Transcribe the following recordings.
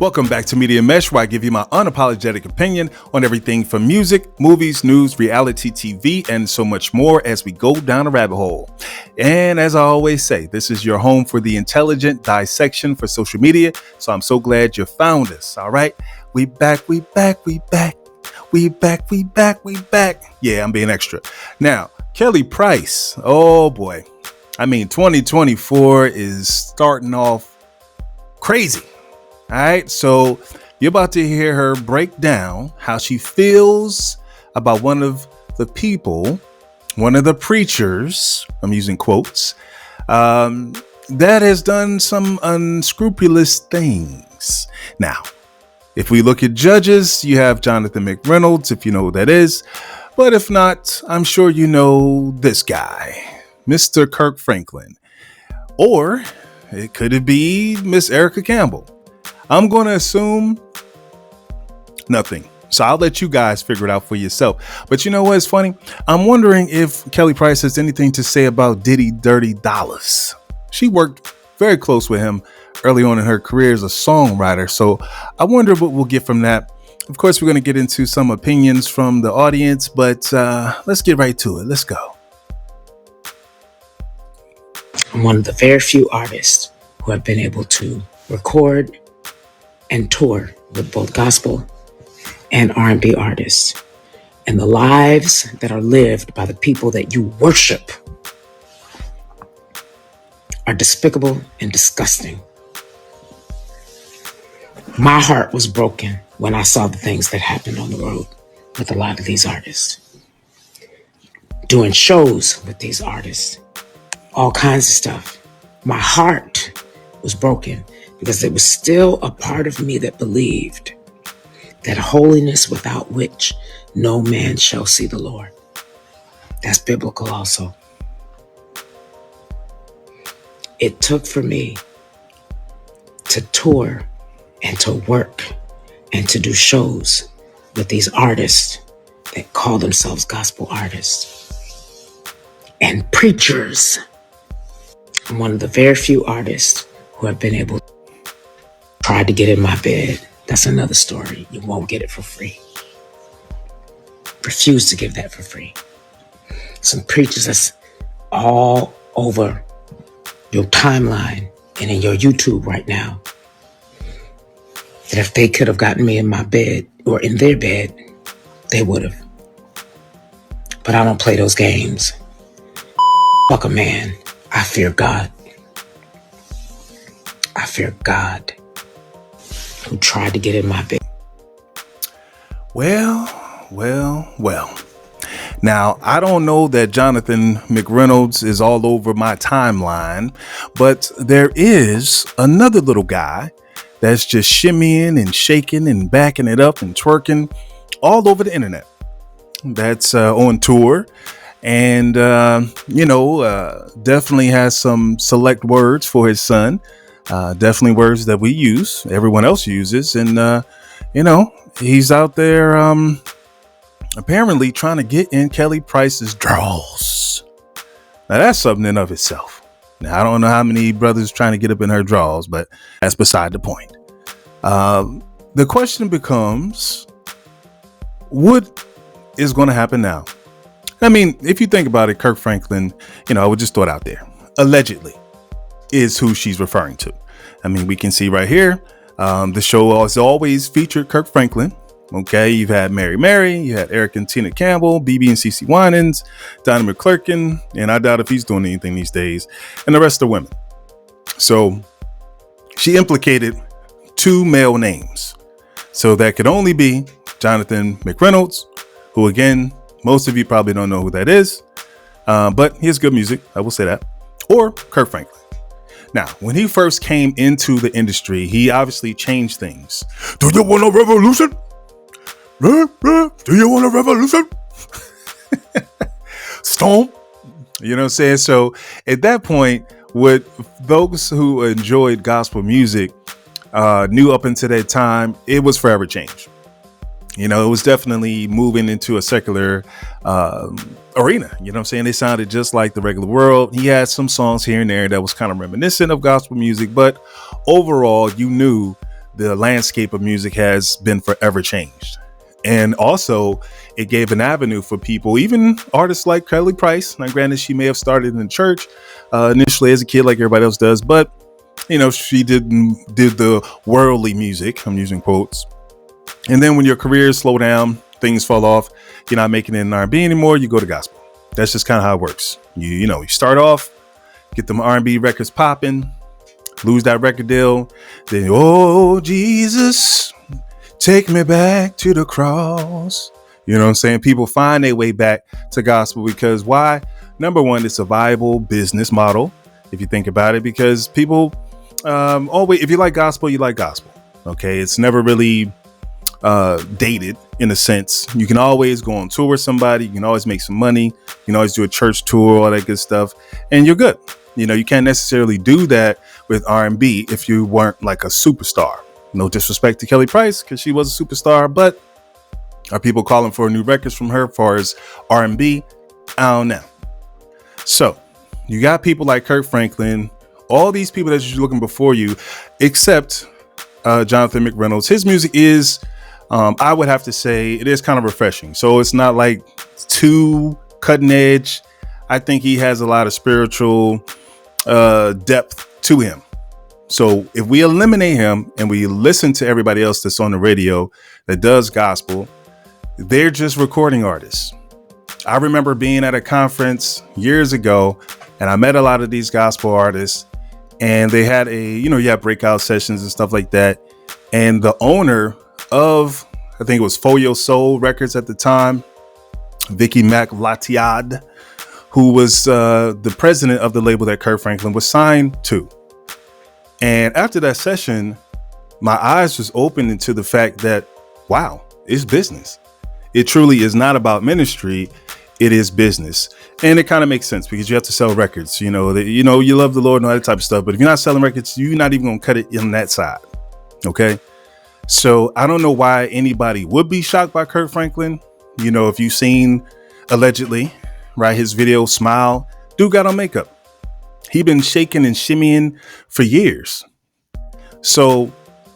Welcome back to Media Mesh, where I give you my unapologetic opinion on everything from music, movies, news, reality TV, and so much more as we go down a rabbit hole. And as I always say, this is your home for the intelligent dissection for social media. So I'm so glad you found us. All right. We back. Yeah, I'm being extra. Now, Kelly Price. Oh boy. I mean, 2024 is starting off crazy. All right, so you're about to hear her break down how she feels about one of the people, one of the preachers, I'm using quotes, that has done some unscrupulous things. Now, if we look at judges, you have Jonathan McReynolds, if you know who that is. But if not, I'm sure you know this guy, Mr. Kirk Franklin. Or it could be Miss Erica Campbell. I'm going to assume nothing. So I'll let you guys figure it out for yourself. But you know what's funny? I'm wondering if Kelly Price has anything to say about Diddy Dirty Dollars. She worked very close with him early on in her career as a songwriter. So I wonder what we'll get from that. Of course, we're going to get into some opinions from the audience, but let's get right to it. Let's go. I'm one of the very few artists who have been able to record and tour with both gospel and R&B artists. And the lives that are lived by the people that you worship are despicable and disgusting. My heart was broken when I saw the things that happened on the road with a lot of these artists. Doing shows with these artists, all kinds of stuff. My heart was broken because there was still a part of me that believed that holiness without which no man shall see the Lord. That's biblical also. It took for me to tour and to work and to do shows with these artists that call themselves gospel artists and preachers. I'm one of the very few artists who have been able to try to get in my bed. That's another story. You won't get it for free. Refuse to give that for free. Some preachers that's all over your timeline and in your YouTube right now, that if they could have gotten me in my bed or in their bed, they would have. But I don't play those games. Fuck a man. I fear God. I fear God, who tried to get in my bed. Well. Now, I don't know that Jonathan McReynolds is all over my timeline, but there is another little guy that's just shimmying and shaking and backing it up and twerking all over the internet. That's on tour. And, definitely has some select words for his son. Definitely words that we use, everyone else uses. And, he's out there apparently trying to get in Kelly Price's draws. Now, that's something in of itself. Now, I don't know how many brothers trying to get up in her draws, but that's beside the point. The question becomes, what is going to happen now? I mean, if you think about it, Kirk Franklin, I would just throw it out there. Allegedly is who she's referring to. I mean, we can see right here. The show has always featured Kirk Franklin. Okay, you've had Mary, you had Eric and Tina Campbell, BB and CeCe Winans, Donnie McClurkin, and I doubt if he's doing anything these days, and the rest of the women. So she implicated two male names. So that could only be Jonathan McReynolds, who again, most of you probably don't know who that is, but he has good music, I will say that, or Kirk Franklin. Now, when he first came into the industry, he obviously changed things. Do you want a revolution? Do you want a revolution? Storm. You know what I'm saying? So at that point, what those who enjoyed gospel music knew up until that time, it was forever changed. It was definitely moving into a secular arena. You know what I'm saying? They sounded just like the regular world. He had some songs here and there that was kind of reminiscent of gospel music, but overall, you knew the landscape of music has been forever changed. And also, it gave an avenue for people, even artists like Kelly Price. Now, granted, she may have started in the church initially as a kid, like everybody else does, but she did the worldly music. I'm using quotes. And then when your careers slow down, things fall off. You're not making it in R&B anymore. You go to gospel. That's just kind of how it works. You start off, get them R&B records popping, lose that record deal, then oh Jesus, take me back to the cross. You know what I'm saying? People find their way back to gospel because why? Number one, it's a viable business model if you think about it, because people always, if you like gospel, you like gospel. Okay, it's never really dated in a sense. You can always go on tour with somebody. You can always make some money. You can always do a church tour, all that good stuff, and you're good. You can't necessarily do that with R&B if you weren't like a superstar. No disrespect to Kelly Price, because she was a superstar, but are people calling for new records from her as far as R&B? I don't know. So you got people like Kirk Franklin, all these people that you're looking before you, except Jonathan McReynolds. His music is, I would have to say, it is kind of refreshing. So it's not like too cutting edge. I think he has a lot of spiritual depth to him. So if we eliminate him and we listen to everybody else that's on the radio that does gospel, they're just recording artists. I remember being at a conference years ago and I met a lot of these gospel artists, and they had you have breakout sessions and stuff like that. And the owner of, I think it was Folio Soul Records at the time, Vicky McLatiad, who was the president of the label that Kirk Franklin was signed to. And after that session, my eyes was opened to the fact that, wow, it's business. It truly is not about ministry. It is business. And it kind of makes sense because you have to sell records. You love the Lord and all that type of stuff. But if you're not selling records, you're not even going to cut it on that side. OK, so I don't know why anybody would be shocked by Kirk Franklin. If you've seen allegedly, right, his video Smile, dude got on makeup. He been shaking and shimmying for years. So,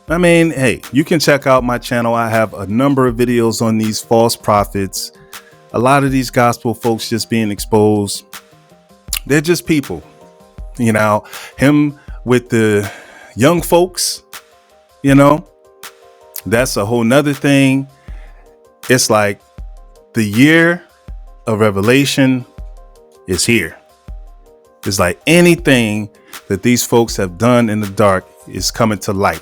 I mean, hey, you can check out my channel. I have a number of videos on these false prophets. A lot of these gospel folks just being exposed. They're just people. Him with the young folks, that's a whole nother thing. It's like the year of revelation is here. It's like anything that these folks have done in the dark is coming to light.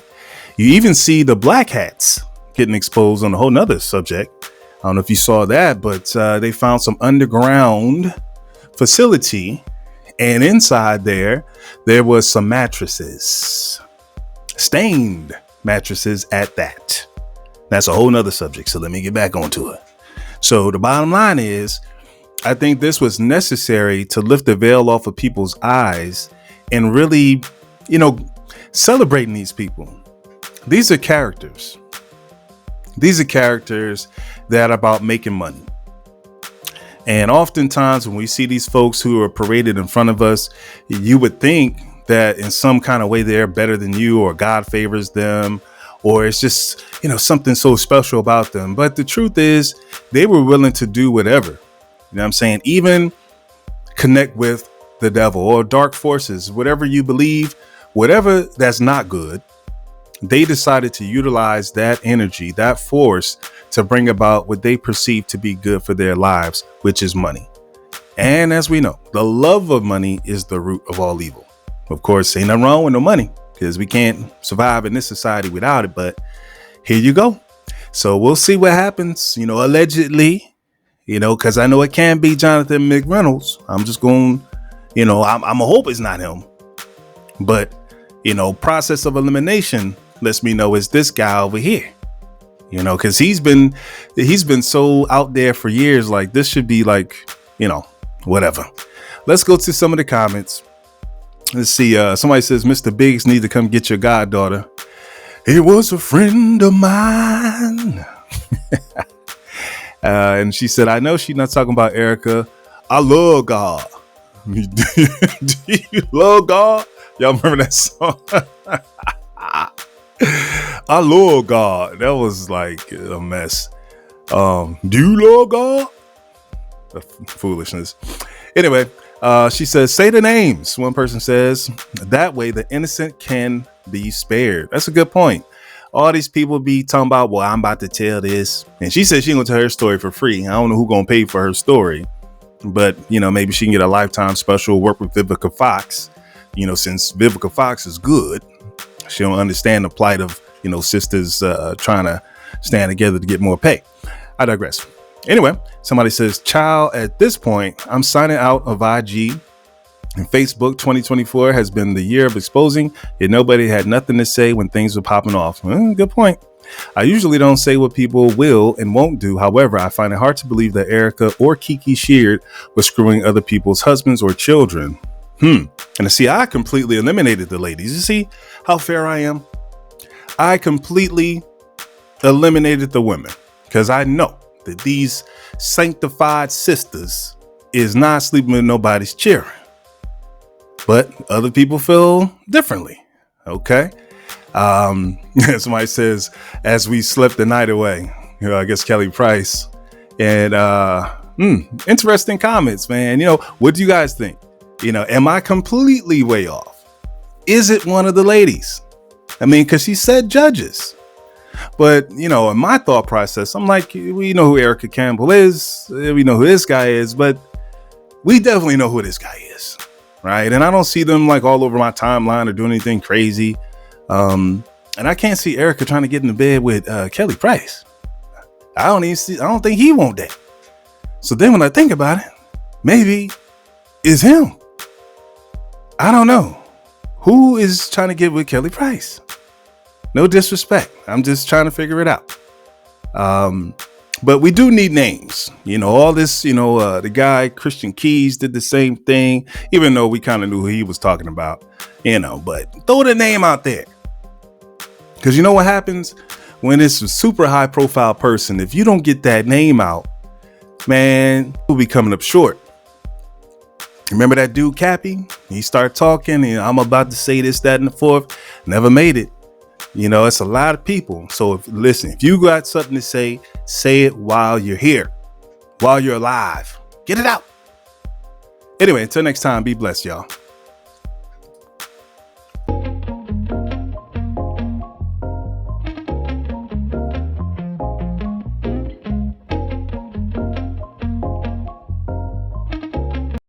You even see the black hats getting exposed on a whole nother subject. I don't know if you saw that, but they found some underground facility, and inside there was some mattresses, stained mattresses at that. That's a whole nother subject. So let me get back onto it. So the bottom line is, I think this was necessary to lift the veil off of people's eyes and really, celebrating these people. These are characters. These are characters that are about making money. And oftentimes when we see these folks who are paraded in front of us, you would think that in some kind of way they're better than you, or God favors them, or it's just, something so special about them. But the truth is, they were willing to do whatever. You know what I'm saying? Even connect with the devil or dark forces, whatever you believe, whatever that's not good. They decided to utilize that energy, that force, to bring about what they perceive to be good for their lives, which is money. And as we know, the love of money is the root of all evil. Of course, ain't nothing wrong with no money, because we can't survive in this society without it. But here you go. So we'll see what happens, allegedly, because I know it can be Jonathan McReynolds. I'm just going, I'm a hope it's not him. But, process of elimination lets me know it's this guy over here, because he's been so out there for years. Like, this should be like, whatever. Let's go to some of the comments. Let's see. Somebody says, Mr. Biggs need to come get your goddaughter. It was a friend of mine. And she said, I know she's not talking about Erica. I love God. Do you love God? Y'all remember that song? I love God. That was like a mess. Do you love God? Foolishness. Anyway, she says, say the names. One person says, that way the innocent can be spared. That's a good point. All these people be talking about, well, I'm about to tell this. And she said she gonna tell her story for free. I don't know who gonna pay for her story. But, maybe she can get a lifetime special, work with Vivica Fox. Since Vivica Fox is good, she don't understand the plight of, sisters trying to stand together to get more pay. I digress. Anyway, somebody says, child, at this point, I'm signing out of IG and Facebook. 2024 has been the year of exposing, yet nobody had nothing to say when things were popping off. Good point. I usually don't say what people will and won't do. However, I find it hard to believe that Erica or Kiki Sheard was screwing other people's husbands or children. And see, I completely eliminated the ladies. You see how fair I am? I completely eliminated the women because I know that these sanctified sisters is not sleeping with nobody's children. But other people feel differently. Okay. Somebody says, as we slept the night away, I guess Kelly Price. And interesting comments, man. What do you guys think? Am I completely way off? Is it one of the ladies? I mean, because she said judges. But, in my thought process, I'm like, we know who Erica Campbell is. We know who this guy is. But we definitely know who this guy is. Right. And I don't see them like all over my timeline or doing anything crazy. And I can't see Erica trying to get into bed with Kelly Price. I don't think he want that. So then when I think about it, maybe it's him. I don't know. Who is trying to get with Kelly Price? No disrespect. I'm just trying to figure it out. But we do need names. All this, the guy, Christian Keys, did the same thing, even though we kind of knew who he was talking about, but throw the name out there. Because you know what happens when it's a super high profile person? If you don't get that name out, man, we'll be coming up short. Remember that dude, Cappy? He started talking and I'm about to say this, that, and the fourth. Never made it. It's a lot of people. So if you got something to say it while you're here, while you're alive. Get it out. Anyway, until next time, be blessed, y'all.